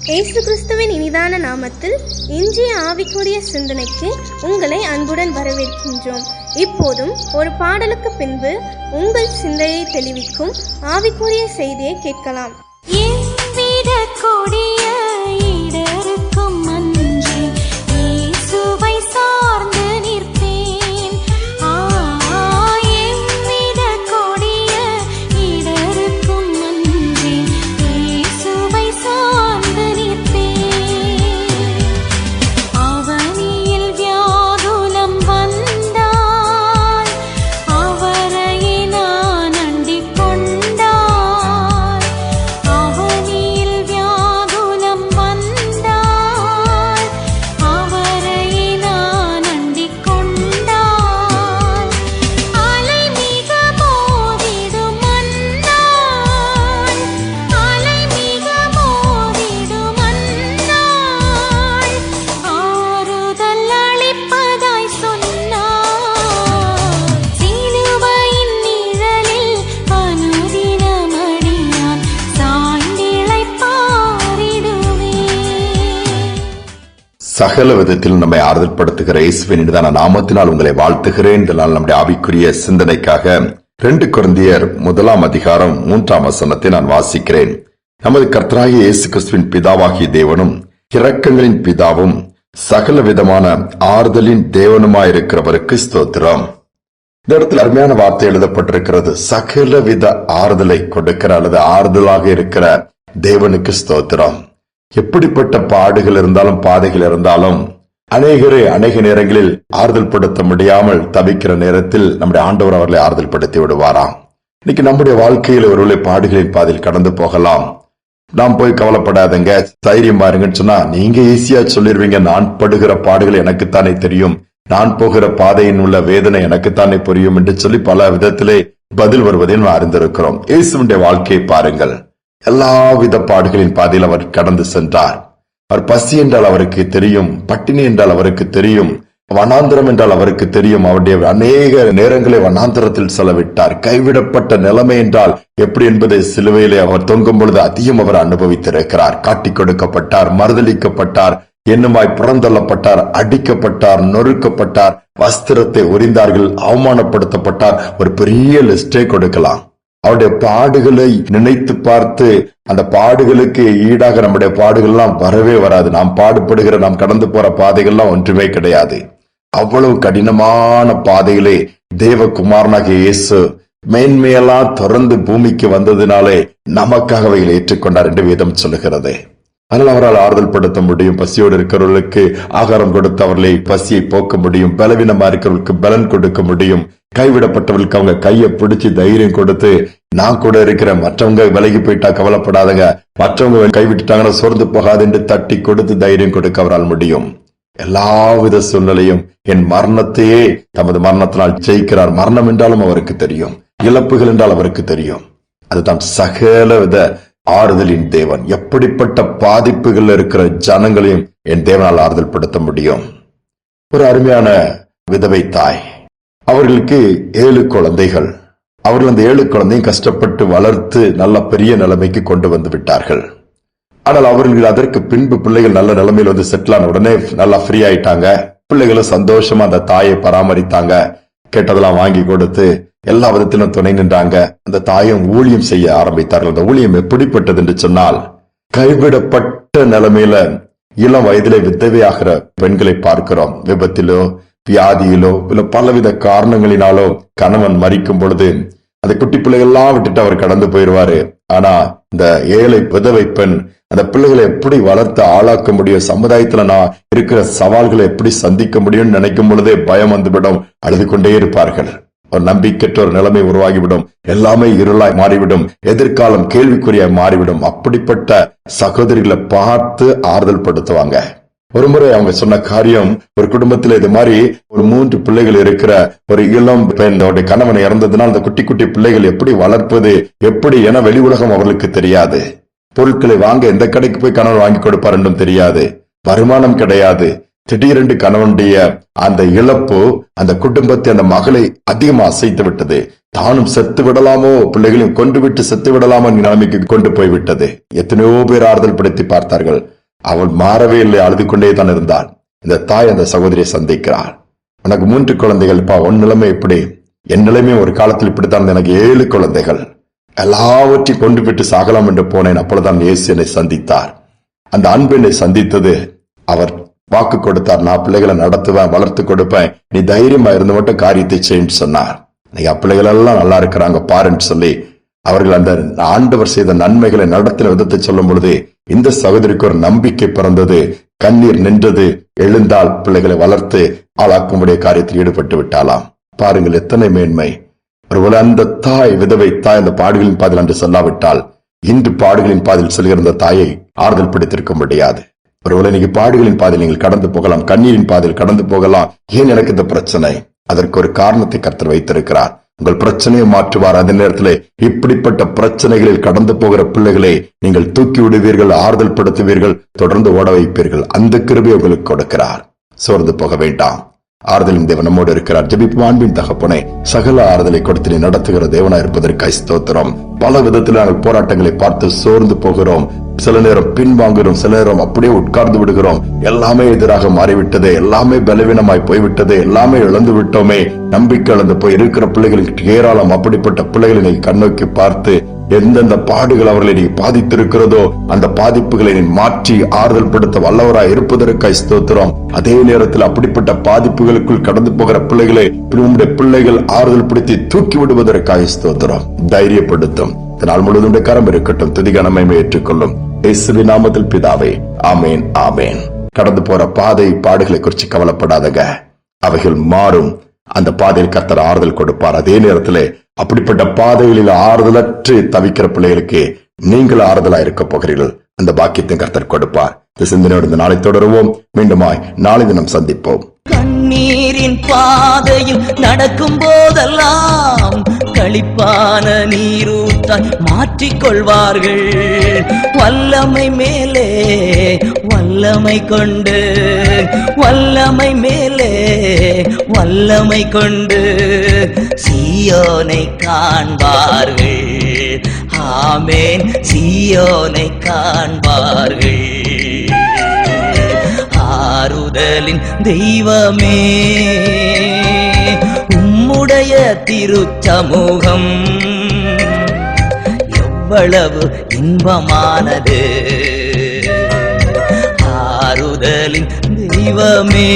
இயேசு கிறிஸ்துவின் இனிதான நாமத்தில் இன்றைய ஆவிக்குரிய சிந்தனைக்கு உங்களை அன்புடன் வரவேற்கின்றோம். இப்போதும் ஒரு பாடலுக்கு பின்பு உங்கள் சிந்தையை தெளிவிக்கும் ஆவிக்குரிய செய்தியை கேட்கலாம். சகல விதத்தில் நம்மை ஆறுதல் படுத்துகிற இயேசுவின் இனிதான நாமத்தினால் உங்களை வாழ்த்துகிறேன். இதனால் நம்முடைய ஆவிக்குரிய சிந்தனைக்காக 2 கொரிந்தியர் 1:3 நான் வாசிக்கிறேன். நமது கர்த்தராகிய இயேசு கிறிஸ்துவின் பிதாவாகிய தேவனும் இரக்கங்களின் பிதாவும் சகல விதமான ஆறுதலின் தேவனுமாயிருக்கிறவருக்கு ஸ்தோத்திரம். இந்த இடத்துல அருமையான வார்த்தை எழுதப்பட்டிருக்கிறது. சகல வித ஆறுதலை கொடுக்கிற அல்லது ஆறுதலாக இருக்கிற தேவனுக்கு ஸ்தோத்திரம். எப்படிப்பட்ட பாடுகள் இருந்தாலும் பாதைகள் இருந்தாலும் அநேக நேரங்களில் ஆறுதல் படுத்த முடியாமல் தவிக்கிற நேரத்தில் நம்முடைய ஆண்டவர் அவர்களை ஆறுதல் படுத்தி விடுவாராம். இன்னைக்கு நம்முடைய வாழ்க்கையில் ஒருவேளை பாடுகளின் பாதையில் கடந்து போகலாம். நாம் போய் கவலைப்படாதங்க, தைரியமா இருங்கன்னு சொன்னா நீங்க ஈஸியா சொல்லிருவீங்க. நான் படுகிற பாடுகள் எனக்குத்தானே தெரியும், நான் போகிற பாதையின் உள்ள வேதனை எனக்குத்தானே புரியும் என்று சொல்லி பல விதத்திலே பதில் வருவதை நாம் அறிந்திருக்கிறோம். இயேசுவினுடைய வாழ்க்கையை பாருங்கள். எல்லாவித பாடுகளின் பாதையில் அவர் கடந்து சென்றார். அவர் பசி என்றால் அவருக்கு தெரியும், பட்டினி என்றால் அவருக்கு தெரியும், வனாந்திரம் என்றால் அவருக்கு தெரியும். அவருடைய அநேக நேரங்களை வனாந்திரத்தில் செலவிட்டார். கைவிடப்பட்ட நிலைமை என்றால் எப்படி என்பதை சிலுவையிலே அவர் தொங்கும் பொழுது அதிகம் அவர் அனுபவித்திருக்கிறார். காட்டிக் கொடுக்கப்பட்டார், மறுதளிக்கப்பட்டார், என்னுமாய் புறந்தள்ளப்பட்டார், அடிக்கப்பட்டார், நொறுக்கப்பட்டார், வஸ்திரத்தை உரிந்தார்கள், அவமானப்படுத்தப்பட்டார். ஒரு பெரிய லிஸ்டே கொடுக்கலாம். அவருடைய பாடுகளை நினைத்து பார்த்து அந்த பாடுகளுக்கு ஈடாக நம்முடைய பாடுகள்லாம் வரவே வராது. நாம் பாடுபடுகிற, நாம் கடந்து போற பாதைகள்லாம் ஒன்றுமே கிடையாது. அவ்வளவு கடினமான பாதையிலே தேவகுமாரனாகிய இயேசு மேன்மையெல்லாம் தொடர்ந்து பூமிக்கு வந்ததினாலே நமக்காக அவைகளை ஏற்றுக்கொண்டார் என்று வேதம் சொல்லுகிறது. அதனால் அவரால் ஆறுதல் படுத்த முடியும். பசியோடு இருக்கிறவர்களுக்கு ஆகாரம் கொடுத்து அவர்களை பசியை போக்க முடியும். பலவீனமா இருக்கிறவர்களுக்கு பலன் கொடுக்க முடியும். கைவிடப்பட்டவர்களுக்கு அவங்க கையை பிடிச்சு தைரியம் கொடுத்து, நான் கூட இருக்கிற, மற்றவங்க விலகி போயிட்டா கவலைப்படாதங்க, மற்றவங்க கைவிட்டுட்டாங்கன்னா சோர்ந்து போகாது என்று தட்டி கொடுத்து தைரியம் கொடுக்க அவரால் முடியும். எல்லாவித சூழ்நிலையும் என் மரணத்தையே தமது மரணத்தினால் ஜெயிக்கிறார். மரணம் என்றாலும் அவருக்கு தெரியும், இழப்புகள் என்றால் அவருக்கு தெரியும். அதுதான் சகல வித ஆறுதலின் தேவன். எப்படிப்பட்ட பாதிப்புகள் இருக்கிற ஜனங்களையும் என் தேவனால் ஆறுதல் படுத்த முடியும். ஒரு அருமையான விதவை தாய், அவர்களுக்கு 7 குழந்தைகள். அவர்கள் அந்த 7 குழந்தையும் கஷ்டப்பட்டு வளர்த்து நல்ல பெரிய நிலைமைக்கு கொண்டு வந்து விட்டார்கள். ஆனால் அவர்கள் அதற்கு பின்பு பிள்ளைகள் நல்ல நிலைமையில் வந்து செட்டில் ஆன உடனே நல்லா ஃப்ரீ ஆயிட்டாங்க. பிள்ளைகளும் சந்தோஷமா அந்த தாயை பராமரித்தாங்க. கேட்டதெல்லாம் வாங்கி கொடுத்து எல்லா விதத்திலும் துணை நின்றாங்க. அந்த தாயும் ஊழியம் செய்ய ஆரம்பித்தார்கள். அந்த ஊழியம் எப்படிப்பட்டது என்று சொன்னால், கைவிடப்பட்ட நிலைமையில இளம் வயதிலே விதவையாகிற பெண்களை பார்க்கிறோம். விபத்திலோ வியாதியிலோ இல்ல பலவித காரணங்களினாலோ கணவன் மரிக்கும் பொழுது அந்த குட்டி பிள்ளைகள்லாம் விட்டுட்டு அவர் கடந்து போயிடுவாரு. ஆனா இந்த ஏழை விதவை பெண் அந்த பிள்ளைகளை எப்படி வளர்த்து ஆளாக்க முடியும், சமுதாயத்துல நான் இருக்கிற சவால்களை எப்படி சந்திக்க முடியும்னு நினைக்கும் பொழுதே பயம் வந்துவிடும். அழுது கொண்டே இருப்பார்கள். ஒரு நம்பிக்கையற்ற ஒரு நிலைமை உருவாகிவிடும். எல்லாமே இருளாய் மாறிவிடும். எதிர்காலம் கேள்விக்குறியாய் மாறிவிடும். அப்படிப்பட்ட சகோதரிகளை பார்த்து ஆறுதல் படுத்துவாங்க. ஒரு முறை அவங்க சொன்ன காரியம், ஒரு குடும்பத்துல இது மாதிரி ஒரு 3 பிள்ளைகள் இருக்கிற ஒரு இளம் பெண், அவருடைய கணவன் இறந்ததுனால் அந்த குட்டி குட்டி பிள்ளைகள் எப்படி வளர்ப்பது, எப்படி என வெளி உலகம் அவர்களுக்கு தெரியாது. பொருட்களை வாங்க எந்த கடைக்கு போய் கணவன் வாங்கி கொடுப்பார் என்றும் தெரியாது. வருமானம் கிடையாது. திடீரென்று கணவனுடைய அந்த இழப்பு அந்த குடும்பத்தை, அந்த மகளை அதிகமா அசைத்து விட்டது. தானும் செத்து விடலாமோ, பிள்ளைகளையும் கொண்டு விட்டு செத்து விடலாமோ நிலைமைக்கு கொண்டு போய்விட்டது. எத்தனையோ பேர் ஆறுதல் படுத்தி பார்த்தார்கள். அவள் மாறவே இல்லை, அழுது கொண்டே தான் இருந்தாள். இந்த தாய் அந்த சகோதரியை சந்திக்கிறாள். எனக்கு 3 குழந்தைகள், உன் நிலைமை இப்படி, என் நிலைமை ஒரு காலத்தில் இப்படித்தான், எனக்கு 7 குழந்தைகள், எல்லாவற்றையும் கொண்டு விட்டு சாகலாம் என்று போனேன். அப்பொழுதுதான் இயேசு என்னை சந்தித்தார். அந்த அன்பு என்னை சந்தித்தது. அவர் வாக்கு கொடுத்தார், நான் பிள்ளைகளை நடத்துவேன், வளர்த்து கொடுப்பேன், நீ தைரியமா இருந்து மட்டும் காரியத்தை செய்யு சொன்னார். பிள்ளைகள் எல்லாம் நல்லா இருக்கிறாங்க பாருன்னு சொல்லி அவர்கள் அந்த ஆண்டவர் செய்த நன்மைகளை நடத்தின விதத்தை சொல்லும் பொழுது இந்த சகோதரிக்கு ஒரு நம்பிக்கை பிறந்தது. கண்ணீர் நின்றது. எழுந்தால் பிள்ளைகளை வளர்த்து ஆளாக்கும்படிய காரியத்தில் ஈடுபட்டு விட்டாலாம். பாருங்கள் எத்தனை மேன்மை. ஒருவேளை அந்த தாய், விதவை தாய், அந்த பாடுகளின் பாதையில் என்று சொல்லாவிட்டால் இன்று பாடுகளின் பாதையில் செல்கிற அந்த தாயை ஆறுதல் படுத்திருக்க முடியாது. ஒருவேளை இன்னைக்கு பாடுகளின் பாதையில் நீங்கள் கடந்து போகலாம், கண்ணீரின் பாதையில் கடந்து போகலாம். ஏன் எனக்கு இந்த பிரச்சனை? அதற்கு ஒரு காரணத்தை கர்த்தர் வைத்திருக்கிறார். உங்கள் பிரச்சனையை மாற்றுவார். அதே நேரத்தில் இப்படிப்பட்ட பிரச்சனைகளில் கடந்து போகிற பிள்ளைகளை நீங்கள் தூக்கி விடுவீர்கள், ஆறுதல் படுத்துவீர்கள், தொடர்ந்து ஓட வைப்பீர்கள். அந்த கிருபையை உங்களுக்கு கொடுக்கிறார். சோர்ந்து போக வேண்டாம். ஆறுதலின் தேவன் நம்மோடு இருக்கிறார். ஜெபிப்போம். அன்பின் தகப்பனே, சகல ஆறுதலை கொடுத்து நீ நடத்துகிற தேவனா இருப்பதற்காய் ஸ்தோத்திரம். பல விதத்தில் நாங்கள் போராட்டங்களை பார்த்து சோர்ந்து போகிறோம். சில நேரம் பின்வாங்குகிறோம், சில நேரம் அப்படியே உட்கார்ந்து விடுகிறோம். எல்லாமே எதிராக மாறிவிட்டது, எல்லாமே பலவீனமாய் போய்விட்டது, எல்லாமே இழந்து விட்டோமே, நம்பிக்கை இழந்து போய் இருக்கிற பிள்ளைகளுக்கு ஏராளம். அப்படிப்பட்ட பிள்ளைகளை கண்ணோக்கி பார்த்து எந்தெந்த பாடுகள் அவர்களை நீ பாதித்திருக்கிறதோ அந்த பாதிப்புகளை நீ மாற்றி ஆறுதல் படுத்த வல்லவராய் இருப்பதற்காய் ஸ்தோத்திரம். அதே நேரத்தில் அப்படிப்பட்ட பாதிப்புகளுக்குள் கடந்து போகிற பிள்ளைகளை உம்முடைய பிள்ளைகள் ஆறுதல் படுத்தி தூக்கி விடுவதற்காய் ஸ்தோத்திரம். தைரியப்படுத்தும். நாள் முழுவதும் கரம் இருக்கட்டும். துதிகனமை ஏற்றுக்கொள்ளும். இயேசுவின் நாமத்தில் பிதாவே, ஆமேன், ஆமேன். கடந்து போற பாதை பாடுகளை குறித்து கவலைப்படாதங்க, அவைகள் மாறும். அந்த பாதையில் கர்த்தர் ஆறுதல் கொடுப்பார். அதே நேரத்தில் அப்படிப்பட்ட பாதைகளில் ஆறுதலற்று தவிக்கிற பிள்ளைகளுக்கு நீங்கள் ஆறுதலா இருக்க போகிறீர்கள். அந்த பாக்கியத்தை கர்த்தர் கொடுப்பார். இந்த சிந்தனையோடு இந்த நாளை தொடருவோம். மீண்டுமாய் நாளை தினம் சந்திப்போம். கண்ணீரின் பாதையில் நடக்கும் போதெல்லாம் களிப்பான நீரூற்றாய் மாற்றிக்கொள்வார்கள். வல்லமை மேலே வல்லமை கொண்டு, வல்லமை மேலே வல்லமை கொண்டு சீயோனை காண்பார்கள். ஆமென், சீயோனை காண்பார்கள். ஆறுதலின் தெய்வமே, உம்முடைய திருச்சமூகம் எவ்வளவு இன்பமானது. ஆறுதலின் தெய்வமே,